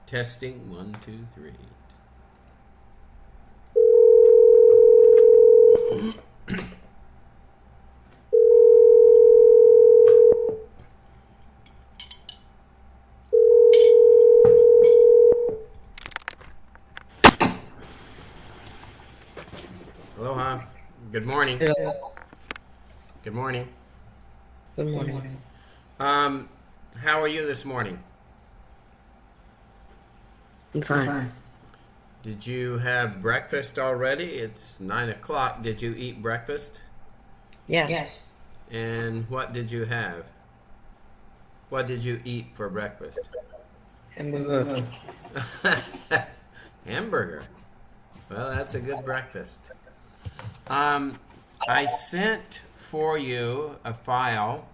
Testing, 1, 2, 3. Aloha. Good morning. Hello. Good morning. Good morning. How are you this morning? I'm fine. Did you have breakfast already? It's 9 o'clock. Did you eat breakfast? Yes. And what did you have? What did you eat for breakfast? Hamburger. Hamburger. Well, that's a good breakfast. I sent for you a file,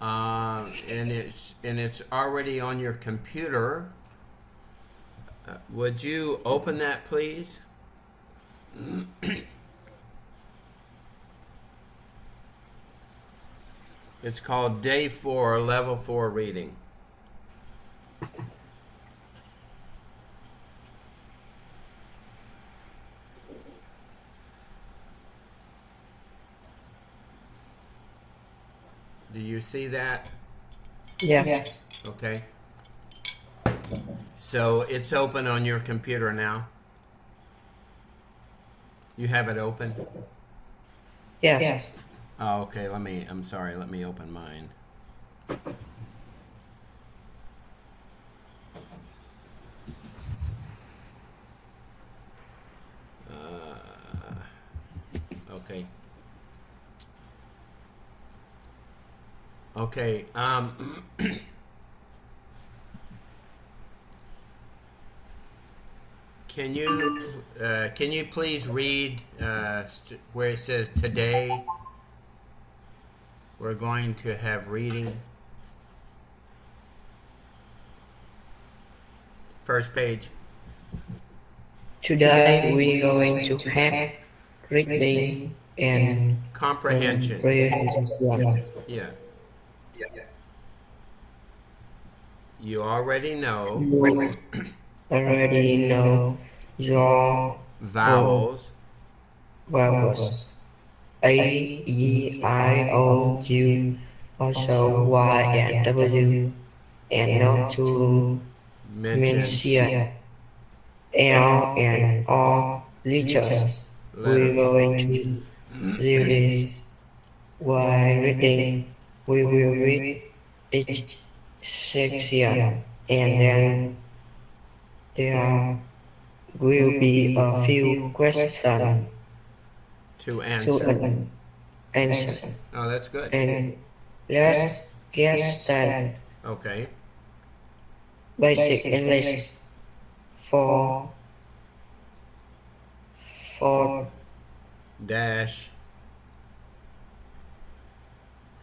and it's already on your computer. Would you open that, please? It's called Day 4, Level 4 Reading. Do you see that? Yes. Okay. So it's open on your computer now? You have it open? Yes. Oh, okay, I'm sorry, let me open mine. Okay. Okay, can you please read where it says today we're going to have reading? First page. Today we're going to have reading and Comprehension. comprehension. Yeah. You already know You already know your vowels. vowels. A, E, I, O, U, also Y and W, and not to Mention L and R letters. We're letters. going to do this while reading. We will read each section and then there will be a few questions To to answer. answer. Oh, that's good. And let's get started. Okay. Basic English for for Dash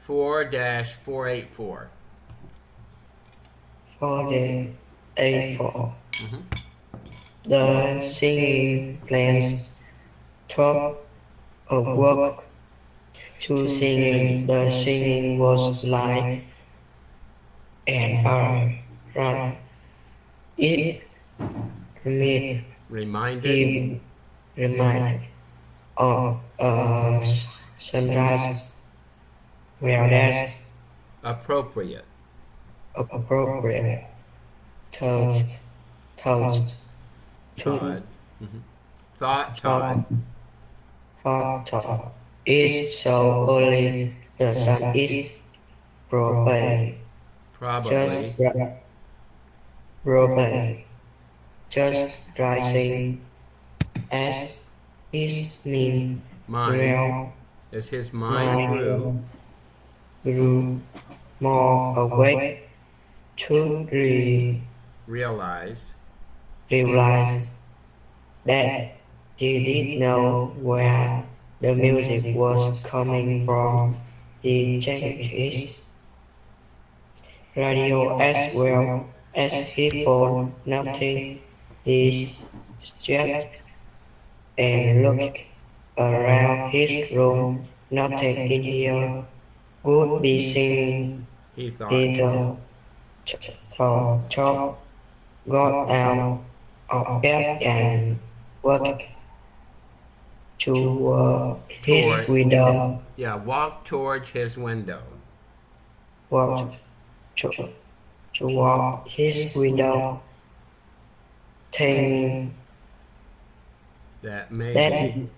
4-484. for the A4. Mhm. The singing plans top of work to singing. The singing was like an run. It made Reminded. him remind of a sunrise where there's Appropriate. appropriate thoughts thoughts to Thought. Mhm. Thought. thought thought is so early the sun is probably Probably. just probably just rising as his mean Mind. real As his mind grew. mind grew more awake to Realized. realize that he didn't know where the music was coming from. He checked his radio as well as his phone. Nothing. He stopped and looked around his room. Nothing in here would be singing. He thought. He thought. got out of bed and walked to his Toward, window. yeah, walk towards his window. Walked to, toward his window, thinking That that maybe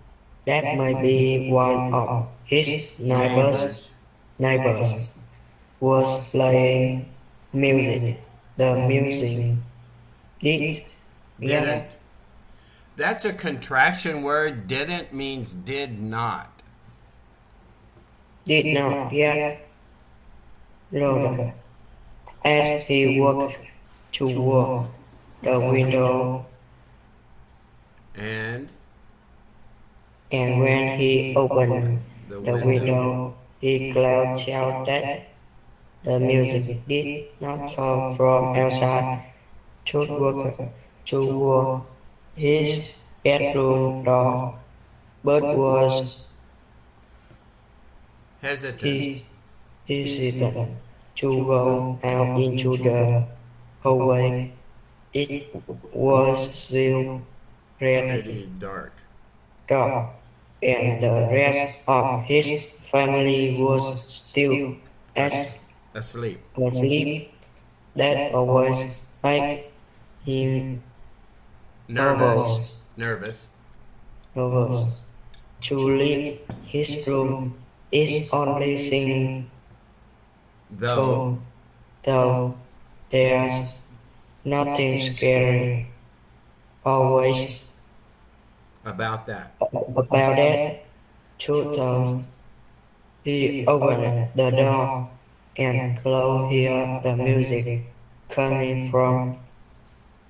that might be one of his neighbors neighbors was playing music. The music did didn't. yeah That's a contraction word. Didn't means did not. did not yet louder as he walked toward the window, And and when he opened the the window. window, he called out that the music did not come from outside, should walk toward his bedroom door, but was Hesitant. his hesitant to go out into the hallway. It was still pretty Pretty dark. dark, and the rest of his family was still as Asleep. asleep. That always made him Nervous. nervous. Nervous. Nervous. To leave his room is only singing Though. tone, though there's nothing scary always About that. about that. Though he opened the door and could hear the music coming from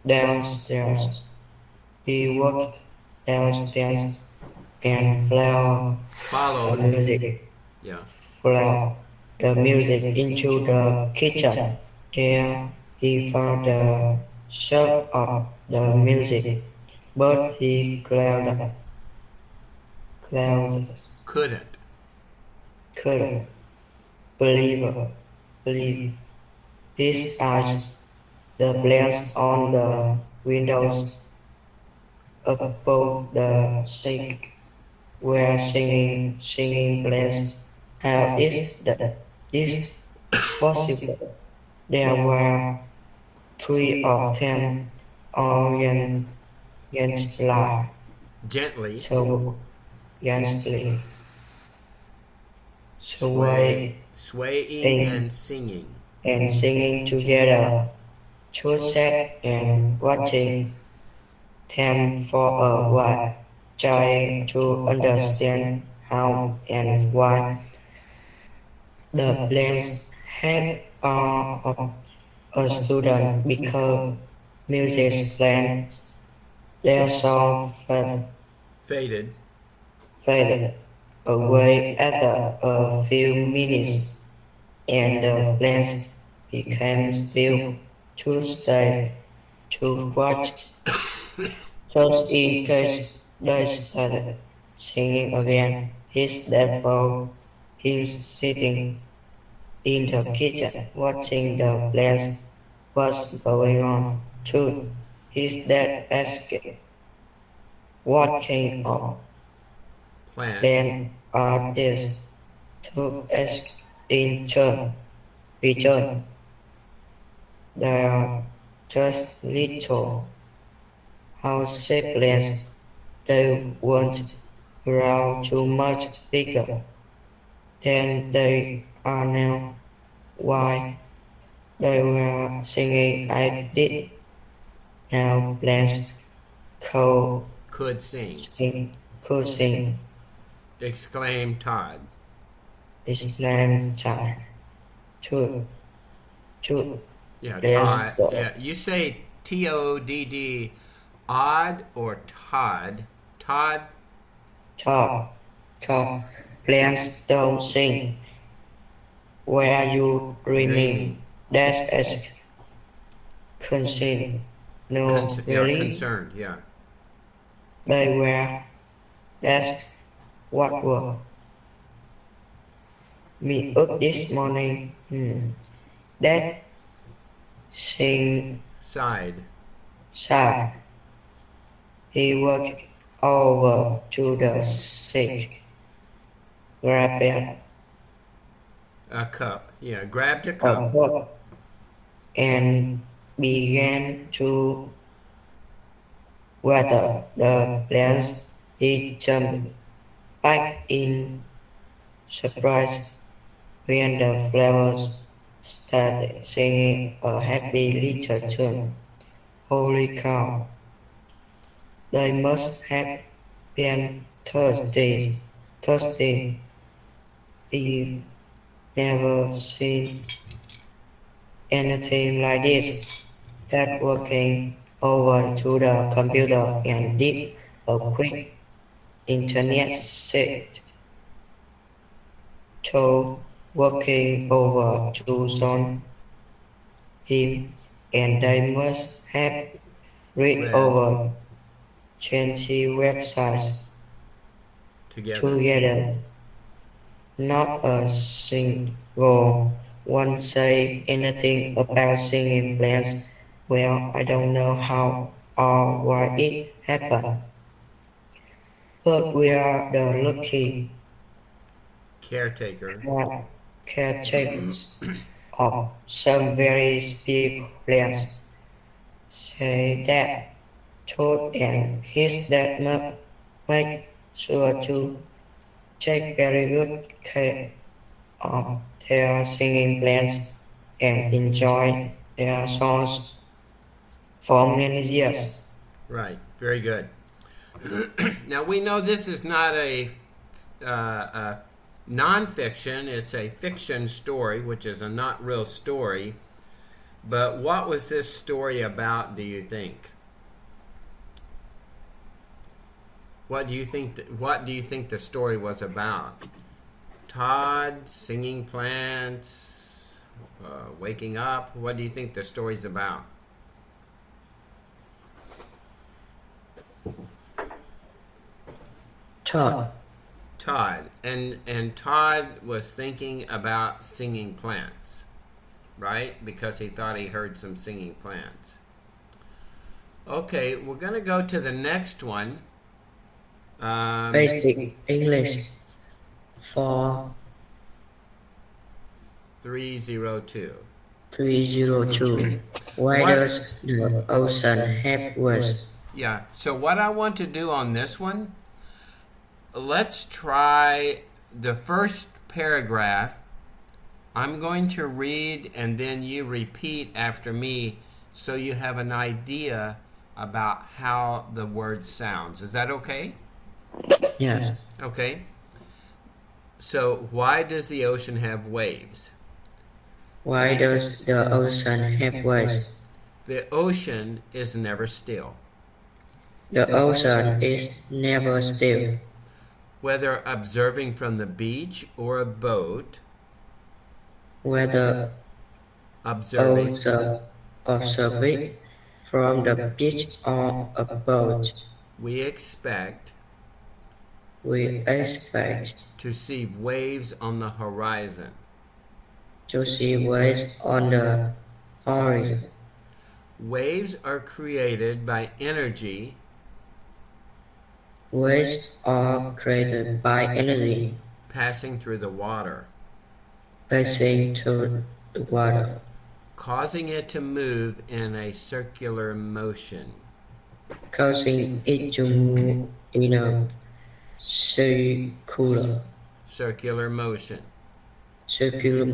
downstairs. He walked downstairs and followed the Followed. music, Yeah. followed the music into the kitchen. There he found the source of the music, but he Couldn't. couldn't believe his eyes. The blinds on the windows above the sink were singing blinds. How is this possible? There were three of them on against light, Gently. so gently, swaying Swaying and singing. and singing together. Chu sat and watching them for a while, trying to understand how and why the plans had a student because music plans their song Faded. faded away after a few minutes, and the plans became still to stay to watch, just in case they started singing again. His dad found him sitting in the kitchen watching the plans. What's going on? Too. His dad asked what came on. Plant. Then artists took as in return. They are just little house plants. They won't grow too much bigger than they are now. Why they were singing I did now plants could Could sing. sing Exclaimed Todd. Islam time to Yeah, yes Todd. Yeah, you say Todd, odd or Todd. Todd. talk plants don't sing where you dreaming that's as concern no Yeah, really concerned. Yeah. they were that's what woke me up this morning that sing Side. sad. He walked over to the sink, grabbed A cup. Yeah, grabbed a a cup. cup, and began to water the plants. He jumped back in surprise when the flowers started singing a happy little tune. Holy cow! They must have been thirsty. Thirsty. I've never seen anything like this. Dad walking over to the computer and did a quick internet search. So walking over to John, him, and they must have read Read over 20 websites together. together. Not a single one say anything about singing plants. Well, I don't know how or why it happened, but we are the lucky Caretaker. caretakers of some very big plants. Say that Toad and his dad must make sure to take very good care of their singing plants and enjoy their songs for many years. Right. Very good. Now we know this is not a nonfiction. It's a fiction story, which is a not real story. But what was this story about, do you think? What do you think the story was about? Todd, singing plants, waking up. What do you think the story's about? Todd, Todd. And Todd was thinking about singing plants, right? Because he thought he heard some singing plants. Okay, we're going to go to the next one. basic English for 302. 302. Why What? does the ocean have waves? Yeah, so what I want to do on this one, let's try the first paragraph. I'm going to read and then you repeat after me so you have an idea about how the word sounds. Is that okay? Yes. Okay. So, why does the ocean have waves? Why does the ocean have waves? The ocean is never still. The ocean is never still. Whether observing from the beach or a boat, Whether observing, observe it from the beach or a boat, we expect we expect to see waves on the horizon. to see waves on the horizon. Waves are created by energy Waves are created by energy passing through the water, passing through the water, causing it to move in a circular motion. causing it to move in a Circular motion. circular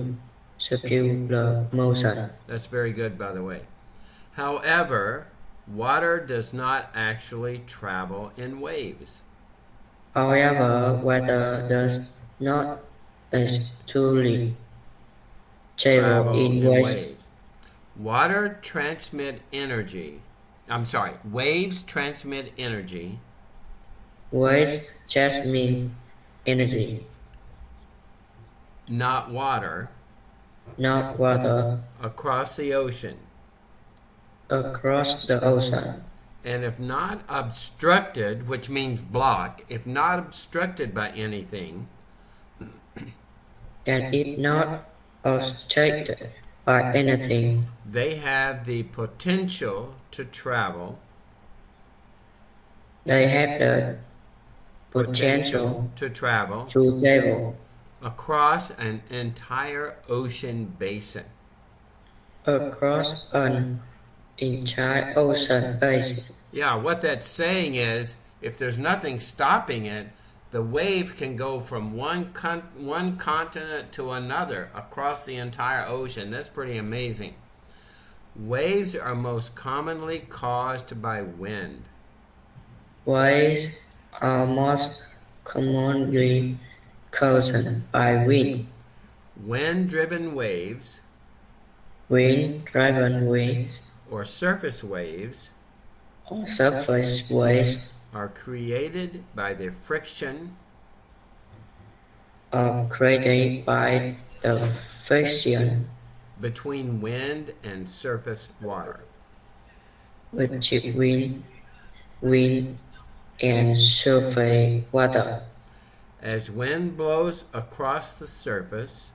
motion. That's very good, by the way. However, water does not actually travel in waves. However, water does not actually travel in waves. Water transmit energy. Waves transmit energy Waves just mean energy, not water, not water, across the ocean. across the ocean. And if not obstructed, which means blocked, if not obstructed by anything, And if not obstructed by anything. They have the potential to travel. They have the potential to travel to travel across an entire ocean basin. across an entire ocean basin. Yeah, what that's saying is if there's nothing stopping it, the wave can go from one continent to another across the entire ocean. That's pretty amazing. Waves are most commonly caused by wind. Waves are most commonly caused by wind. Wind-driven waves Wind-driven waves or surface waves or surface waves are created by the friction are created by the friction between wind and surface water. between wind and surface water. As wind blows across the surface,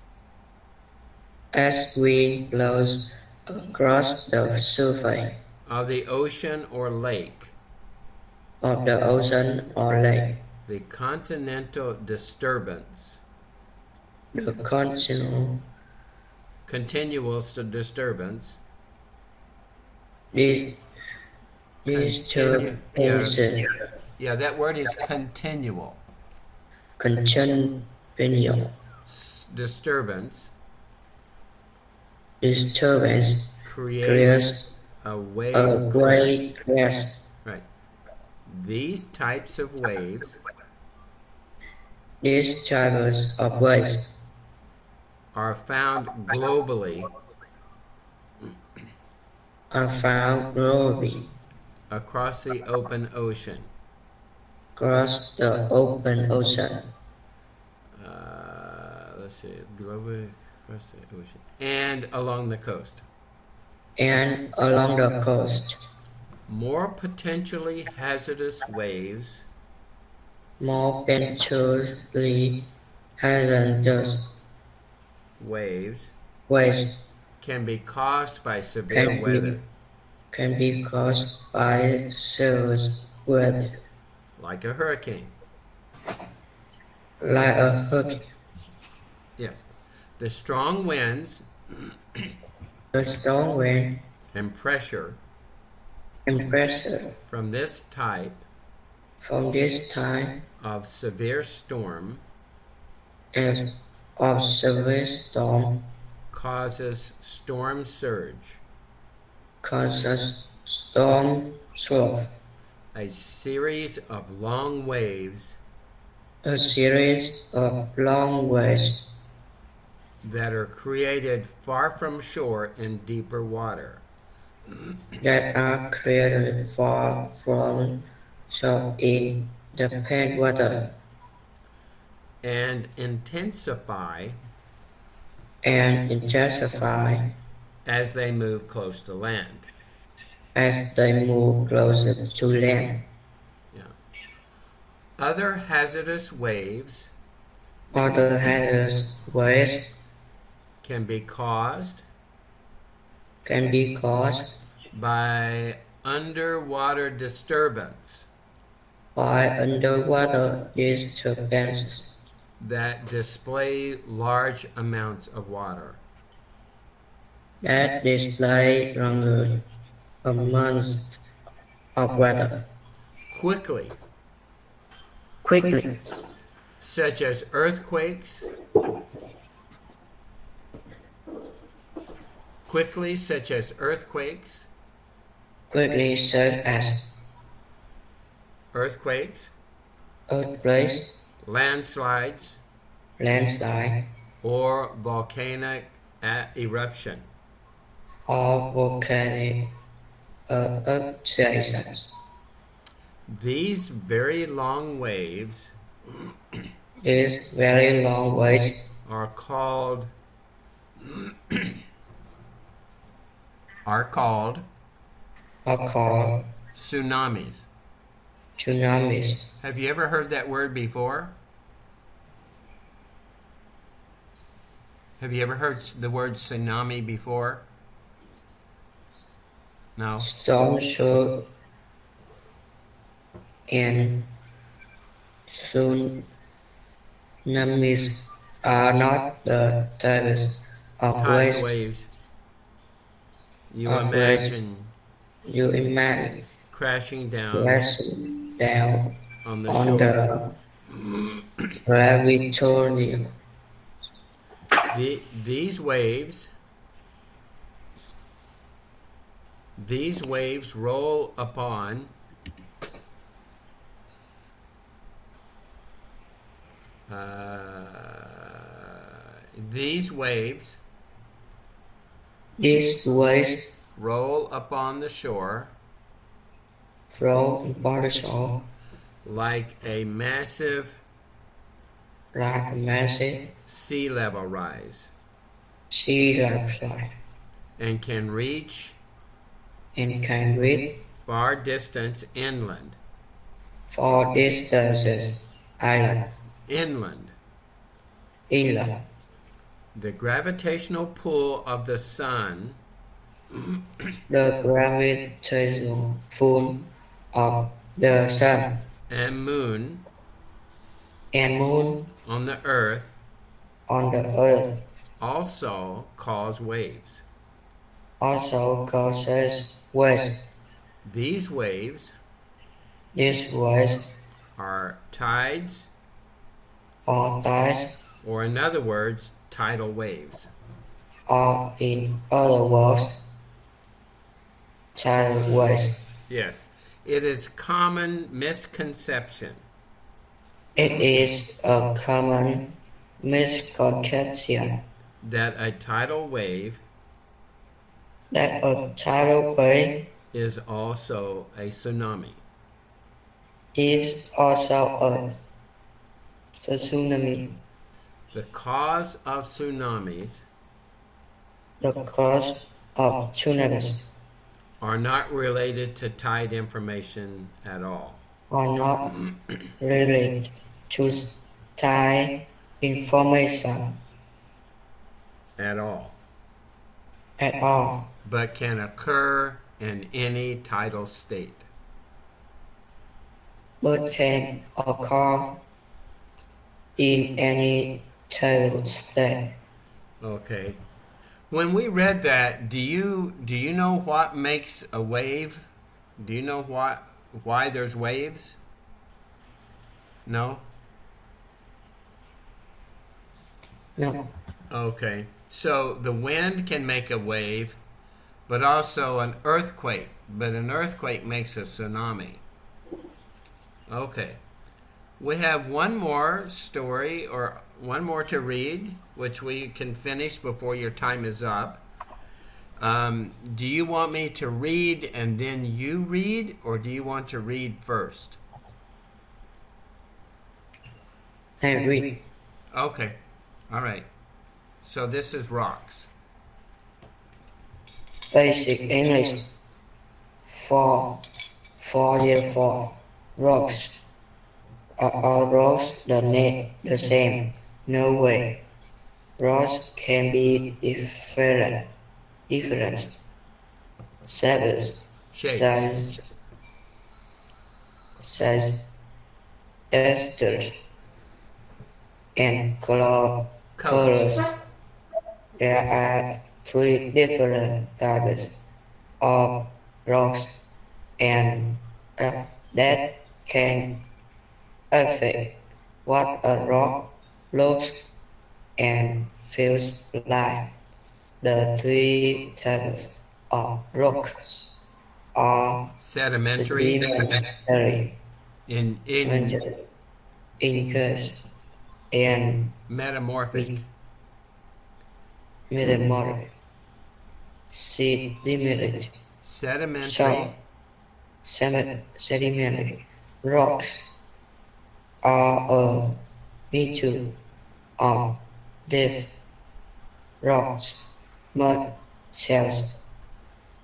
As wind blows across the surface of the ocean or lake, of the ocean or lake, the continental disturbance, the continuous disturbance, disturbance, yeah, that word is continual. continual Disturbance disturbance creates creates a wave a great crest. Right. These types of waves These types of waves are found globally are found globally across the open ocean. across the open ocean Let's see, globally across the ocean and along the coast. and along the coast. More potentially hazardous waves More potentially hazardous waves waves can be caused by severe weather, can be caused by serious weather, like a hurricane. like a hurricane. Yes. The strong winds The strong wind and pressure and pressure from this type from this time of severe storm and of severe storm causes storm surge, causes storm surge, a series of long waves a series of long waves that are created far from shore in deeper water. that are created far from shore in the plain water And intensify and intensify as they move close to land. as they move closer to land. Yeah. Other hazardous waves Other hazardous waves can be caused can be caused by underwater disturbance by underwater disturbances that display large amounts of water. that display longer amounts of water Quickly, quickly, such as earthquakes, such as earthquakes, such as earthquakes, earthquakes, landslides, landslide, or volcanic eruption. or volcanic eruptions. These very long waves These very long waves are called are called tsunamis. tsunamis. Have you ever heard that word before? Have you ever heard the word tsunami before? No? Storm surge and tsunamis are not the types of Tides, waves waves. You of imagine you imagine crashing down crashing down on the on shore. the gravitational These waves roll upon these waves these waves roll upon the shore from the shore like a massive like a massive sea level rise sea level and can reach and can reach far distance inland. far distances island Inland. inland. The gravitational pull of the sun The gravitational pull of the sun and moon and moon on the earth on the earth also cause waves. also causes waves. These waves These waves are tides, or tides, or in other words, tidal waves. or in other words, tidal waves. Yes, it is common misconception It is a common misconception that a tidal wave that a tidal wave is also a tsunami. is also a tsunami. The cause of tsunamis The cause of tsunamis are not related to tide information at all. are not related to tide information At all. at all, But can occur in any tidal state. but can occur in any tidal state. Okay. When we read that, do you know what makes a wave? Do you know why there's waves? No? No, Okay. So the wind can make a wave, but also an earthquake. But an earthquake makes a tsunami. Okay. We have one more story or one more to read, which we can finish before your time is up. Do you want me to read and then you read, or do you want to read first? I read. Okay. All right. So this is rocks. Basic English for rocks are all rocks the same. No way. Rocks can be different shapes, Shapes. size, textures, and Colors. colors. There are three different types of rocks and that can affect what a rock looks and feels like. The three types of rocks are Sedimentary. sedimentary, In incus, and metamorphic. metamorphic. Sedimentary. Sedimentary. Sedimentary rocks are a mixture of deep rocks, mud, shells,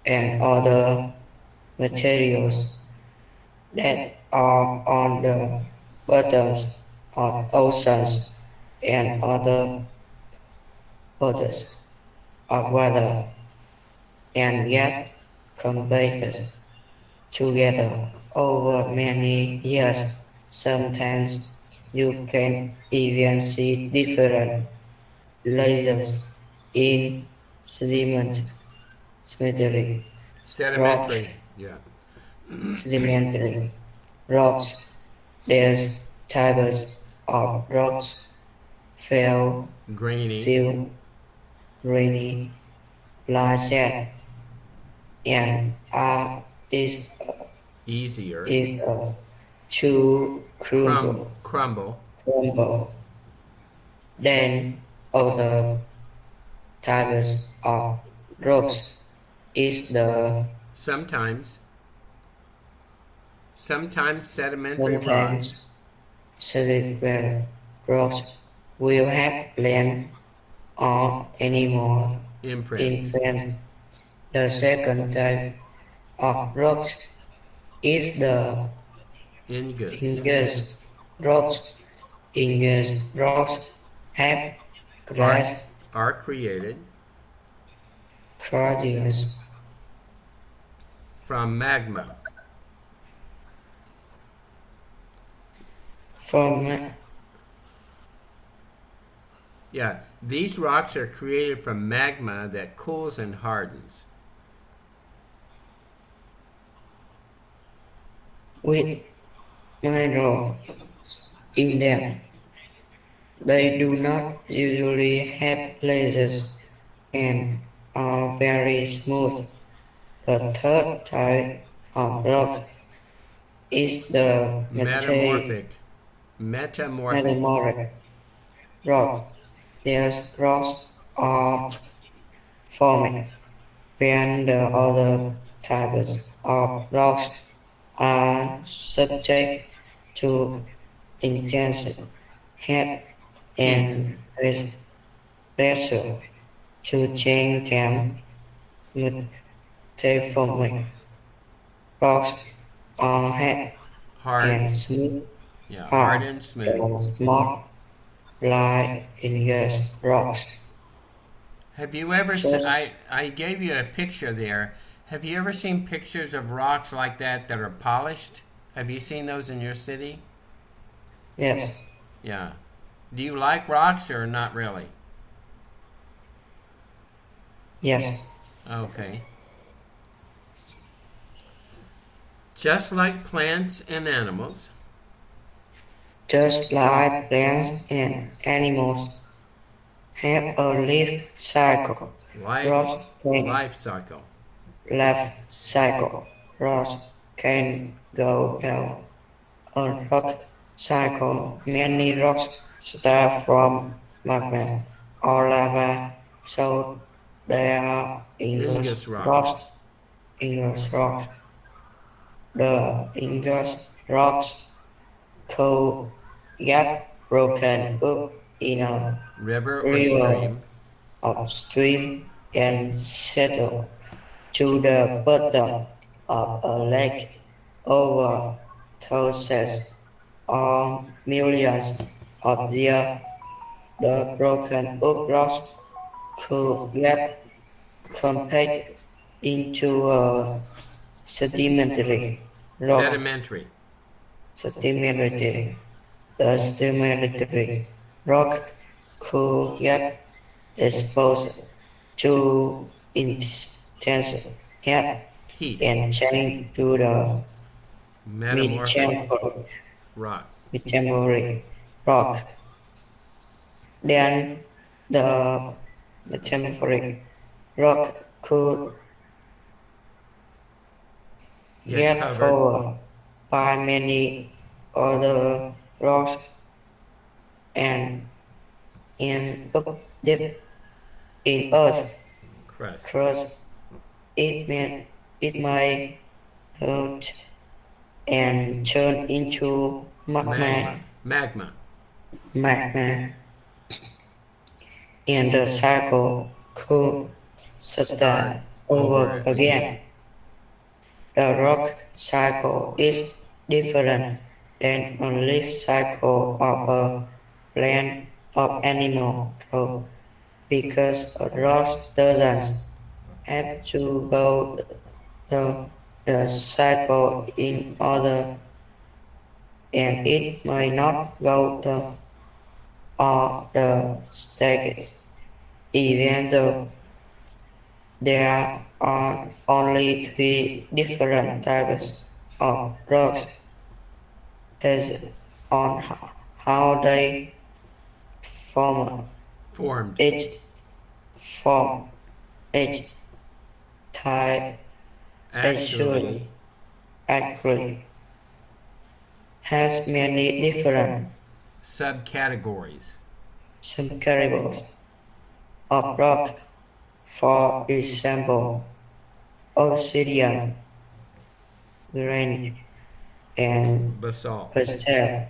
and other materials that are on the bottoms of oceans and other bodies of water and gas combined together over many years. Sometimes you can even see different layers in sediment, sedimentary Sedimentary. rocks, Yeah. sedimentary rocks. There's types of rocks, fell, Grainy. fill, rainy, placid, and Easier. is a to Crumble. crumble. Then other types of rocks is the Sometimes. Sometimes sedimentary rocks. sometimes sedimentary rocks will have land or animal Imprints. influence. The second type of rocks is the Ingus. igneous rocks. Igneous rocks have Are, glass are created crystals from magma. from Yeah, these rocks are created from magma that cools and hardens. with minerals in them. They do not usually have layers and are very smooth. The third type of rock is the Metamorphic. metamorphic rock. These rocks are formed when the other types of rocks are subject to intense heat and pressure to change them. Metamorphic rocks are hard and Hard. smooth, Yeah, hard hard and smooth. and smooth like igneous rocks. Have you ever Just I gave you a picture there. Have you ever seen pictures of rocks like that are polished? Have you seen those in your city? yes, Yeah. Do you like rocks or not really? yes. Okay. Just like plants and animals, Just like plants and animals have a life cycle, life rocks can life cycle. life cycle. Rocks can go down a rock cycle. Many rocks start from magma or lava, so they are Ingus igneous rocks. rocks. Igneous rocks. The igneous rocks could get broken up in a River or river stream. upstream and settle to the bottom of a lake over thousands or millions of years. The broken up rocks could get compacted into a sedimentary rock. Sedimentary. Sedimentary. The sedimentary rock could get exposed to intense heat Heat. and change to the Metamorphic metamorphic rock. metamorphic rock. Then the metamorphic rock could Get get covered. covered by many other rocks and end up deep in earth Crust. crust. It may melt and turn into magma. Magma. Magma, and the cycle could start over again. The rock cycle is different than a life cycle of a plant or animal, though. because a rock doesn't have to go the cycle in order, and it might not go the stages, even though there are only three different types of rocks based on how they form. Formed. Each form, each type Actually, actually has many different subcategories. subcategories of rock. For example, obsidian, granite, and Basalt. basalt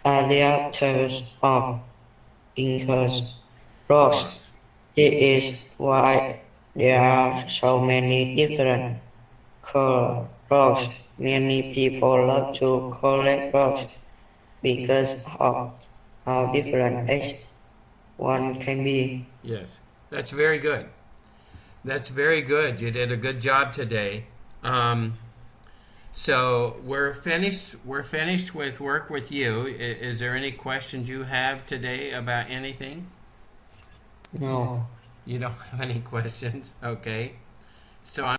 are the types of igneous rocks. This is why there are so many different color rocks. Many people love to collect rocks because of how different each one can be. Yes, that's very good. That's very good. You did a good job today. So we're finished. We're finished with work with you. Is there any questions you have today about anything? No. You don't have any questions? Okay. So I'm